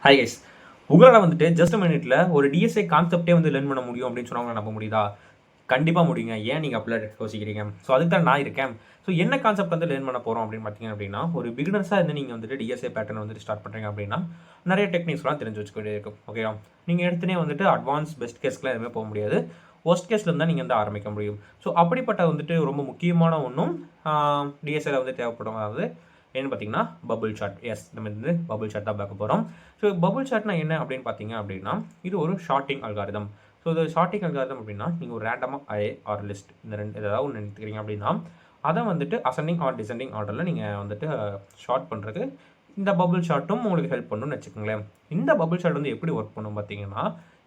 Hi guys, உங்களால் வந்துட்டு just மினிட்ல ஒரு டிஎஸ்ஐ கான்செப்டே வந்து லேர்ன் பண்ண முடியும் அப்படின்னு சொன்னாங்க. நம்ப முடியுதா? கண்டிப்பாக முடியுங்க. ஏன் நீங்கள் அப்படிலாம் யோசிக்கிறீங்க? ஸோ அதுக்கு தான் நான் இருக்கேன். ஸோ என்ன கான்செப்ட் வந்து லேர்ன் பண்ண போகிறோம் அப்படின்னு பார்த்தீங்க அப்படின்னா, ஒரு பிகினர்ஸாக இருந்து நீங்கள் வந்துட்டு டிஎஸ்ஐ பேட்டர்ன் வந்துட்டு ஸ்டார்ட் பண்ணுறீங்க அப்படின்னா நிறைய டெக்னிக்ஸ்லாம் தெரிஞ்சு வச்சுக்க வேண்டியது இருக்கும். ஓகேவா? நீங்கள் எடுத்துனே வந்துட்டு அட்வான்ஸ் பெஸ்ட் கேஸ்க்குலாம் எதுவுமே போக முடியாது. ஒர்ஸ்ட் கேஸில் இருந்தால் நீங்கள் வந்து ஆரம்பிக்க முடியும். ஸோ அப்படிப்பட்ட வந்துட்டு ரொம்ப முக்கியமான ஒன்றும் டிஎஸ்ஐயில் வந்து தேவைப்படும். அதாவது என்ன பார்த்தீங்கன்னா பபுள் சார்ட். எஸ், நம்ம வந்து பபுள் சார்ட் தான் பார்க்க போகிறோம். ஸோ பபுள் சார்ட்னா என்ன அப்படின்னு பார்த்தீங்க அப்படின்னா, இது ஒரு ஷார்ட்டிங் அல்காரிதம். ஸோ இது ஷார்ட்டிங் அல்காரிதம் அப்படின்னா, நீங்கள் ஒரு ரேண்டமாக அரே ஆர் லிஸ்ட் இந்த ரெண்டு ஏதாவது ஒன்று எடுத்துக்கிறீங்க அப்படின்னா, அதை வந்துட்டு அசெண்டிங் ஆர் டிசெண்டிங் ஆர்டரில் நீங்கள் வந்துட்டு ஷார்ட் பண்ணுறதுக்கு இந்த பபுள் சார்ட்டும் உங்களுக்கு ஹெல்ப் பண்ணணும்னு வச்சுக்கோங்களேன். இந்த பபுள் சார்ட் வந்து எப்படி ஒர்க் பண்ணும் பார்த்தீங்கன்னா,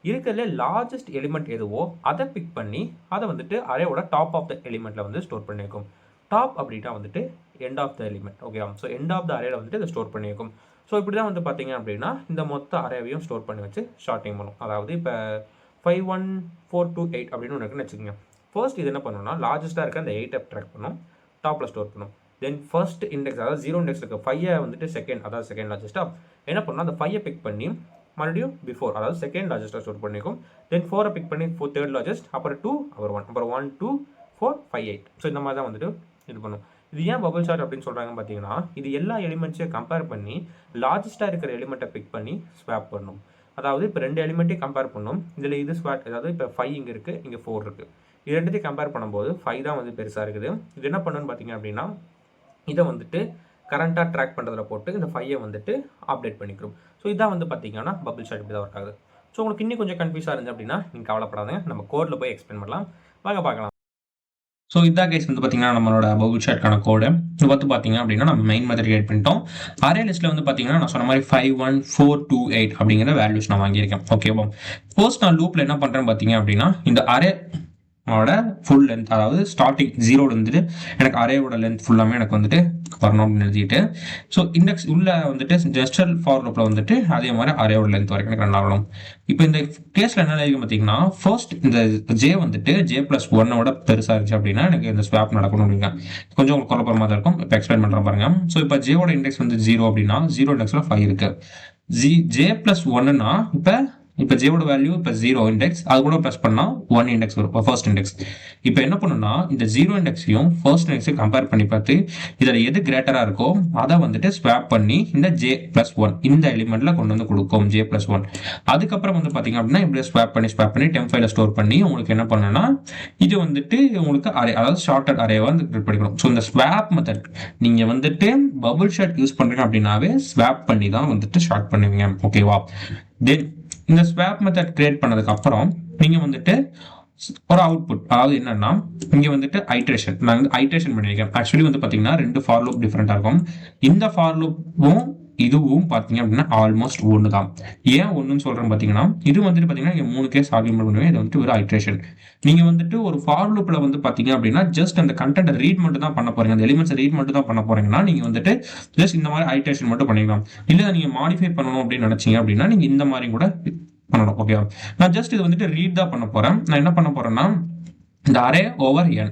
இருக்கிறதுல லார்ஜஸ்ட் எலிமெண்ட் எதுவோ அதை பிக் பண்ணி அதை வந்துட்டு அரேவோட டாப் ஆஃப் த எலிமெண்ட்டில் வந்து ஸ்டோர் பண்ணியிருக்கும். டாப் அப்படின்னா வந்துட்டு எண்ட் ஆஃப் த எலிமெண்ட். ஓகேவா? ஸோ எண்ட் ஆஃப் த அரேல வந்துட்டு இதை ஸ்டோர் பண்ணியிருக்கும். ஸோ இப்படி தான் வந்து பார்த்தீங்க அப்படின்னா இந்த மொத்த அரேவையும் ஸ்டோர் பண்ணி வச்சு ஷார்ட்டிங் பண்ணும். அதாவது இப்போ 5 1 4 2 8 அப்படின்னு ஒன்று இருக்குன்னு வச்சுக்கோங்க. ஃபர்ஸ்ட் இது என்ன பண்ணணும்னா, லார்ஜஸ்ட்டாக இருக்க அந்த 8 ட்ராக் பண்ணும், டாப்பில் ஸ்டோர் பண்ணும். தென் ஃபர்ஸ்ட் இண்டெக்ஸ், அதாவது 0 இண்டெக்ஸ் இருக்க 5 வந்துட்டு செகண்ட், அதாவது செகண்ட் லார்ஜஸ்ட்டாக என்ன பண்ணணும், அந்த 5 பிக் பண்ணி மறுபடியும் பிஃபோர், அதாவது செகண்ட் லார்ஜஸ்ட்டாக ஸ்டோர் பண்ணிக்கும். தென் 4 பிக் பண்ணி தேர்ட் லார்ஜஸ்ட், அப்புறம் 2, அப்புறம் 1, அப்புறம் 1 2 4 5 8. ஸோ இந்த மாதிரி தான் வந்துட்டு இது பண்ணும். இது ஏன் பபுள் சார்ட் அப்படின்னு சொல்கிறாங்க பார்த்தீங்கன்னா, இது எல்லா எலிமெண்ட்ஸையும் கம்பேர் பண்ணி லார்ஜஸ்ட்டாக இருக்கிற எலிமெண்ட்டை பிக் பண்ணி ஸ்வாப் பண்ணும். அதாவது இப்போ 2 எலிமெண்ட்டையும் கம்பேர் பண்ணும். இதில் இது ஸ்வாட், அதாவது இப்போ 5 இங்கே இருக்குது, இங்கே 4 இருக்குது. இது ரெண்டுத்தையும் கம்பேர் பண்ணும்போது 5 தான் வந்து பெருசாக இருக்குது. இது என்ன பண்ணுன்னு பார்த்தீங்க அப்படின்னா, இதை வந்துட்டு கரண்ட்டாக ட்ராக் பண்ணுறதுல போட்டு இந்த 5 வந்துட்டு அப்டேட் பண்ணிக்கிறோம். ஸோ இதான் வந்து பார்த்தீங்கன்னா பபுள் சார்ட் இப்படி தான் ஒர்க் ஆகுது. ஸோ உங்களுக்கு இன்னும் கொஞ்சம் கன்ஃபியூஸாக இருந்துச்சு அப்படின்னா நீங்கள் கவலைப்படாதுங்க, நம்ம கோடில் போய் எக்ஸ்பிளைன் பண்ணலாம். வாங்க பார்க்கலாம். ஸோ இதான் கேஸ் வந்து பார்த்தீங்கன்னா நம்மளோட பபுள் சார்ட்கான கோடு. இது வந்து பார்த்தீங்க அப்படின்னா நம்ம மெயின் மெத்தட் கிரியேட் பண்ணிட்டோம். அரே லிஸ்ட்டில் வந்து பார்த்தீங்கன்னா நான் சொன்ன மாதிரி 5 1 4 2 8 அப்படிங்கிற வேல்யூஸ் நான் வாங்கியிருக்கேன். ஓகேவா? ஃபர்ஸ்ட் நான் லூப்பில் என்ன பண்ணுறேன்னு பார்த்தீங்க அப்படின்னா, இந்த அரே ஃபுல் லென்த், அதாவது ஸ்டார்டிங் 0 வந்துட்டு எனக்கு அரேவோட லென்த் ஃபுல்லாமே எனக்கு வந்துட்டு வரணும் அப்படின்னு எழுதிட்டு, ஸோ இண்டெக்ஸ் உள்ள வந்துட்டு ஜஸ்டல் ஃபார் லூப்பில் வந்துட்டு அதே மாதிரி அரேவோட லென்த் வரைக்கும் எனக்கு ரன் ஆகணும். இப்போ இந்த கேஸில் என்ன எழுதி பார்த்தீங்கன்னா, ஃபர்ஸ்ட் இந்த ஜே வந்துட்டு J+1 பெருசாக இருந்துச்சு அப்படின்னா எனக்கு இந்த ஸ்வாப் நடக்கணும் அப்படிங்க. கொஞ்சம் உங்களுக்கு குழப்பமாக தான் இருக்கும். இப்போ எக்ஸ்பிளைன் பண்ணுறேன் பாருங்க. ஸோ இப்போ ஜேவோட இண்டெக்ஸ் வந்து 0 அப்படின்னா 0 இண்டெக்ஸில் 5 இருக்கு. J+1னா இப்போ ஜேவோட வேல்யூ இப்போ 0 இண்டெக்ஸ், அது கூட ப்ளஸ் பண்ணால் 1 இண்டெக்ஸ் வரும், ஃபர்ஸ்ட் இண்டெக்ஸ். இப்போ என்ன பண்ணுன்னா, இந்த 0 இண்டெக்ஸையும் ஃபர்ஸ்ட் இண்டெக்ஸையும் கம்பேர் பண்ணி பார்த்து இதில் எது கிரேட்டராக இருக்கோ அதை வந்துட்டு ஸ்வாப் பண்ணி இந்த J+1 இந்த எலிமெண்ட்டில் கொண்டு வந்து கொடுக்கும், J+1. அதுக்கப்புறம் வந்து பார்த்தீங்க அப்படின்னா இப்படியே ஸ்வாப் பண்ணி டெம்ப் ஸ்டோர் பண்ணி உங்களுக்கு என்ன பண்ணணும்னா, இது வந்துட்டு உங்களுக்கு அரே, அதாவது ஷார்ட்டட் அரேவை வந்து கிரியேட் பண்ணிக்கணும். ஸோ இந்த ஸ்வாப் மெத்தட் நீங்கள் வந்துட்டு பபுள் சார்ட் யூஸ் பண்ணுறீங்க அப்படின்னாவே ஸ்வாப் பண்ணி தான் வந்துட்டு ஷார்ட் பண்ணுவீங்க. ஓகேவா? தென் இந்த ஸ்வாப் மெத்தட் கிரியேட் பண்ணதுக்கு அப்புறம் நீங்க வந்துட்டு ஒரு அவுட்புட், அதாவது என்னன்னா இங்க வந்துட்டு ஐட்ரேஷன், நான் வந்து ஐட்ரேஷன் பண்ணிருக்கேன். ஆக்சுவலி வந்து பாத்தீங்கன்னா 2 ஃபார் லூப் டிஃபரெண்டா இருக்கும். இந்த ஃபார் லூப்பும் இதுவும் பாத்தீங்க அப்படின்னா ஆல்மோஸ்ட் ஒன்று தான். ஏன் ஒன்றுன்னு சொல்றேன் பாத்தீங்கன்னா, இது வந்துட்டு பாத்தீங்கன்னா நீங்க 3 கேஸ் ஆர்குமெண்ட் பண்ணுவீங்க. இது வந்துட்டு ஒரு ஐட்ரேஷன். நீங்க வந்துட்டு ஒரு ஃபார் லூப்ல வந்து பாத்தீங்க அப்படின்னா ஜஸ்ட் அந்த கண்டென்ட் ரீட் மட்டும் தான் பண்ண போறீங்க, அந்த எலிமெண்ட்ஸ் ரீட் மட்டும் தான் பண்ண போறீங்கன்னா நீங்க வந்துட்டு ஜஸ்ட் இந்த மாதிரி ஐட்ரேஷன் மட்டும் பண்ணிக்கலாம். இல்ல நீங்க மாடிஃபை பண்ணணும் அப்படின்னு நினைச்சீங்க அப்படின்னா நீங்க இந்த மாதிரி கூட பண்ணணும். ஓகேவா? நான் ஜஸ்ட் இது வந்துட்டு ரீட் தான் பண்ண போறேன். நான் என்ன பண்ண போறேன்னா, இந்த அரே ஓவர் n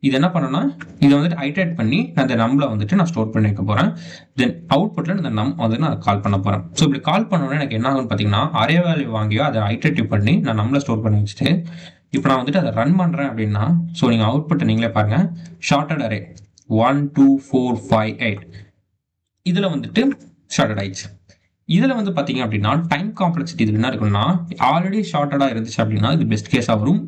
இது என்ன பண்ணணும்னா, இதை வந்துட்டு ஐட்ரேட் பண்ணி நான் இந்த நம்பரை வந்துட்டு நான் ஸ்டோர் பண்ணி வைக்க போறேன். தென் அவுட்புட்ல இந்த நம் வந்து நான் கால் பண்ண போறேன். ஸோ இப்படி கால் பண்ணோன்னா எனக்கு என்ன ஆகும்னு பார்த்தீங்கன்னா, அரே வேல்யூ வாங்கியோ அதை ஐட்ரேட்டிவ் பண்ணி நான் நம்பரை ஸ்டோர் பண்ணி வச்சுட்டு இப்போ நான் வந்துட்டு அதை ரன் பண்றேன் அப்படின்னா, ஸோ நீங்க அவுட்புட்டை நீங்களே பாருங்க. ஷார்ட்டட் அரே 1 2 4 5 8 இதுல வந்துட்டு ஷார்ட்டட் ஆயிடுச்சு. இதுல வந்து பாத்தீங்க அப்படின்னா டைம் காம்ப்ளெக்சிட்டி இது என்ன இருக்குன்னா, ஆல்ரெடி ஷார்ட்டடா இருந்துச்சு அப்படின்னா இது பெஸ்ட் கேஸா வரும்,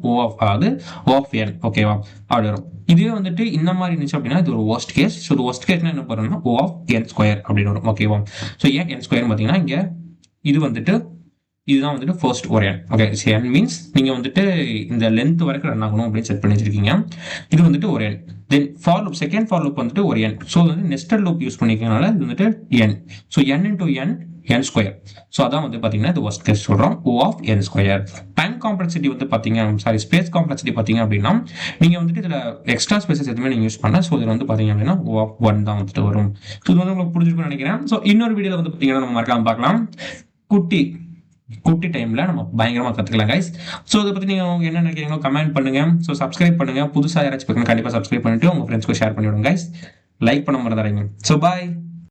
அதாவது O of n. ஓகேவா? அப்படி வரும். இதுவே வந்துட்டு இந்த மாதிரி இருந்துச்சு அப்படின்னா இது ஒரு worst கேஸ். ஸோ worst கேஸ்னா என்ன பண்ணணும்னா O of n² அப்படின்னு வரும். ஓகேவா? ஸோ ஏன் n² பார்த்தீங்கன்னா இங்க இது வந்துட்டு இதுதான் வந்துட்டு ஃபர்ஸ்ட் ஒரு n. ஓகே, n மீன்ஸ் நீங்க வந்துட்டு இந்த லென்த் வரைக்கும் ரன் ஆகணும் அப்படின்னு செட் பண்ணி வச்சிருக்கீங்க. இது வந்துட்டு ஒரு n. Then for loop, second for loop வந்துட்டு ஒரு n. ஸோ வந்து நெஸ்டட் லூப் யூஸ் பண்ணிக்கிறதுனால இது வந்துட்டு n. So n into n n². So அதான் வந்து பார்த்தீங்கன்னா இது worst கேஸ் சொல்கிறோம், O of n². Time complexity வந்து பார்த்தீங்க, ஸ்பேஸ் காம்ப்ளெக்சிட்டி பார்த்தீங்க அப்படின்னா நீங்கள் வந்துட்டு இதில் எக்ஸ்ட்ரா ஸ்பேசஸ் எதுவுமே நீங்கள் யூஸ் பண்ண. ஸோ இதில் வந்து பார்த்தீங்க அப்படின்னா O of 1 தான் வந்துட்டு வரும். ஸோ இது வந்து உங்களுக்கு புரிஞ்சுக்கணும்னு நினைக்கிறேன். ஸோ இன்னொரு வீடியோவில் வந்து பார்த்தீங்கன்னா நம்ம மறக்காம பார்க்கலாம். குட்டி டைம்ல நம்ம பயங்கரமா கத்துக்கலாம் கைஸ். ஸோ இதை பத்தி நீங்க என்ன நினைக்கிறீங்களோ கமெண்ட் பண்ணுங்க. ஸோ சப்ஸ்கிரைப் பண்ணுங்க. புதுசாக யாராச்சும் கண்டிப்பா சப்ஸ்கிரைப் பண்ணிட்டு உங்க ஃப்ரெண்ட்ஸ்க்கு ஷேர் பண்ணி விடுங்க கைஸ். லைக் பண்ண மறந்துடாதீங்க. So bye.